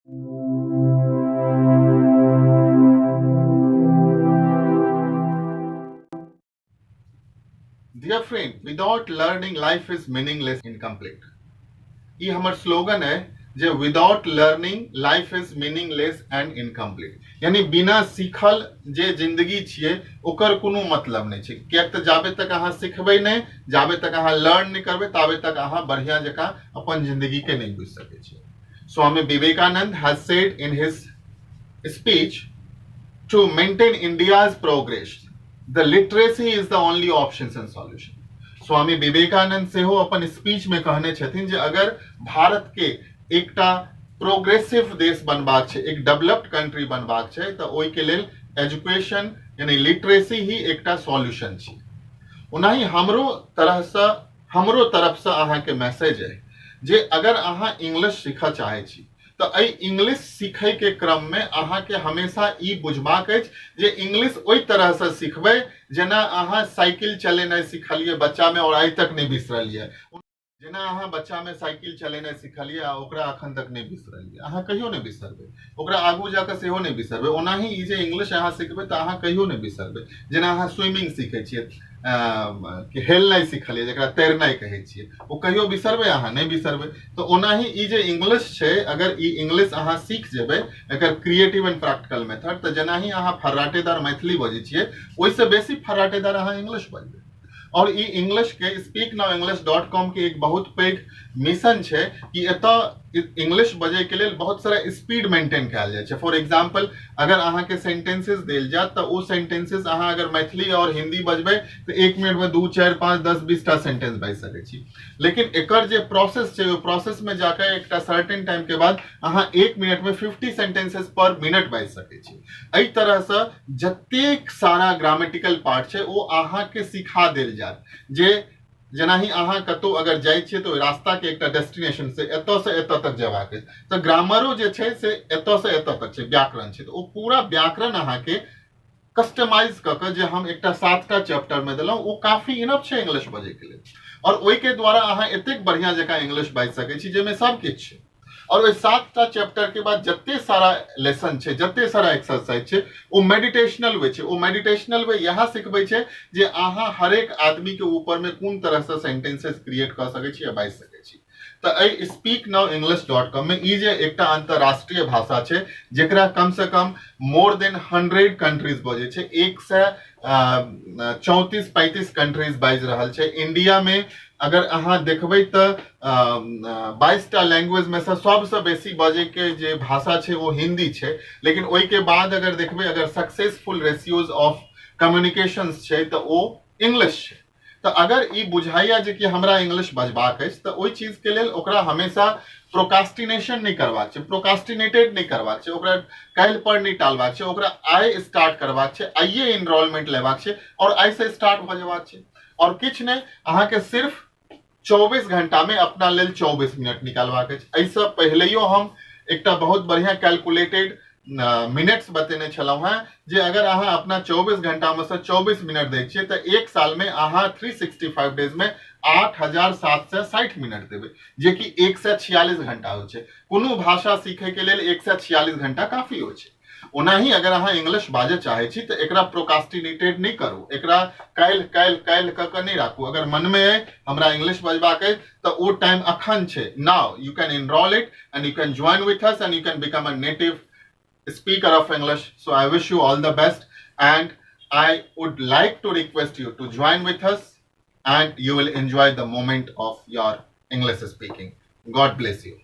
Dear friend, without learning life is meaningless, incomplete. ये हमर slogan है जे without learning life is meaningless and incomplete, यानी बिना सीखल जे जिंदगी छिए ओकर कोनो मतलब नहीं छै। कियाक तऽ जाबे तक अहाँ सिखबै नहीं, जाबे तक अहाँ लर्न नहीं करबै, ताबे तक अहाँ बढ़िया जकाँ अपन जिंदगी के नहीं बुझ सकै छियै। Swami Vivekananda has said in his speech, to maintain India's progress, the literacy is the only options and solution. Swami Vivekananda से हो अपन स्पीच में कहने छथिन जे अगर भारत के एकटा प्रोग्रेसिव देश बनबाक छै, एक डेवलप्ड कंट्री बनबाक छै, तऽ ओहि के लेल एजुकेशन यानी लिटरेसी ही एकटा सॉल्यूशन छै। ओनाही हमरो तरफ से अहाँ के मैसेज है जे अगर अहाँ इंग्लिश सीखऽ चाहे छी तो इंग्लिश सीखे के क्रम में अहाँ के हमेशा ई बुझबाक अछि जे इंग्लिश ओहि तरह से सीखबै जेना अहाँ साइकिल चलेनाइ सिखलिए बच्चा में और आइ तक नहीं बिसरलिए। जेना अहाँ बच्चा में साइकिल चलेनाइ सिखलिए आ ओकरा अखन तक नहीं बिसरलिए, अहाँ कहियो नहीं बिसरबै, ओकरा आगू जाके सेहो नहीं बिसरबै। ओनाही ई जे इंग्लिश अहाँ सिखबै तऽ अहाँ कहियो नहीं बिसरबै। जेना अहाँ स्विमिंग सीखै छियै, कि हेलनाइ सिखलिए जेकरा तैरनाइ कहै छियै, ओ कहियो बिसरबै अहाँ नहीं बिसरबै। तो ओनाही ई जे इंग्लिश छै, अगर ई इंग्लिश अहाँ सीख जेबै एकर क्रिएटिव एंड प्रैक्टिकल मेथड, तऽ जेनाही अहाँ फर्राटेदार मैथिली बजै छियै ओहिसँ बेसी फर्राटेदार अहाँ इंग्लिश बजबै। और ई इंग्लिश के speaknowenglish.com के एक बहुत पैघ मिशन छै कि एतऽ इंग्लिश बजे के लेल बहुत सारा स्पीड मेंटेन कयल जाय छै। फॉर एग्जांपल अगर अहाँ के सेंटेंसेस देल जात तऽ ओ सेंटेंसेस अहाँ अगर मैथिली और हिंदी बजबै तऽ 1 मिनट में 2 4 5 10 20 टा सेंटेंस बाजि सकै छी। लेकिन एकर जे प्रोसेस छै, ओ प्रोसेस में जाके एकटा सर्टेन टाइम के बाद अहाँ 1 मिनट में 50 सेंटेंसेस पर मिनट बाजि सकै छी। एहि तरह से जतेक सारा ग्रामेटिकल पार्ट छै ओ अहाँ के सिखा देल जात जे जेनाही अहाँ कतौ अगर जाइ छियै तो रास्ता के एकटा डेस्टिनेशन से एतऽ तक जेबाक अछि, तऽ ग्रामरो जे छै से एतऽ से एतऽ तक छै, व्याकरण छै, तऽ ओ पूरा व्याकरण अहाँ के कस्टमाइज क के जे हम एकटा 7टा चैप्टर में देलहुं ओ काफी इनफ छै इंग्लिश बजे के लेल। और ओहि के द्वारा अहाँ एतेक बढ़िया जकाँ इंग्लिश बाजि सकै छी जेमे सब किछु छै। और ओहि 7टा चैप्टर के बाद जते सारा लेसन छै, जते सारा एक्सरसाइज छै, ओ मेडिटेशनल वे छै। ओ मेडिटेशनल वे यहाँ सिखबै छै जे अहाँ हरेक आदमी के ऊपर में कोन तरह से सेंटेंसेस क्रिएट कर सकै छी या बाजि सकै छी। तऽ एहि speaknowenglish.com में ई जे एकटा अंतरराष्ट्रीय भाषा छै जेकरा कम से कम मोर देन 100 कंट्रीज बजे छै, 134-35 कंट्रीज बाजि रहल छै। इंडिया में अगर अहाँ देखबै तऽ 22टा लैंग्वेज में से सबसे बेसी बजे के जे भाषा छै वो हिंदी छै। लेकिन ओहि के बाद अगर देखबै, अगर सक्सेसफुल रेशियोज ऑफ कम्युनिकेशंस छै तऽ ओ इंग्लिश छै। तो अगर ई बुझाइया जे कि हमरा इंग्लिश बजबाक अछि तऽ ओहि चीज के लेल ओकरा हमेशा प्रोकास्टिनेशन नहीं करबाक छै, प्रोकास्टिनेटेड नहीं करबाक छै, ओकरा काल्हि पर नहीं टालबाक छै, ओकरा आइ स्टार्ट करबाक छै, आइए एनरोलमेंट लेबाक छै और आइ से स्टार्ट भ जेबाक छै। और किछु नहीं, अहाँ के सिर्फ 24 घंटा में अपना लेल 24 मिनट निकालबाक अछि। एहिसँ पहिलेयो हम एकटा बहुत बढ़िया कैलकुलेटेड मिनट्स बतेने छलहुँ हैं जे अगर अहाँ अपना 24 घंटा में से 24 मिनट दै छियै तऽ एक साल में अहाँ 365 डेज में 8760 मिनट देबै, जे कि 146 घंटा होइ छै। कोनो भाषा सीखे के लेल 146 घंटा काफी होइ छै। ओनाही अगर अहाँ इंग्लिश बाजै चाहे छी तऽ एकरा प्रोकास्टिनेटेड नहीं करू, एकरा काल्हि क के नहीं राखू। अगर मन में है हमरा इंग्लिश बजबाक है तऽ ओ टाइम अखन छै। Now you can enrol it and you can join with us and you can become a native speaker of English. So I wish you all the best, and I would like to request you to join with us, and you will enjoy the moment of your English speaking. God bless you.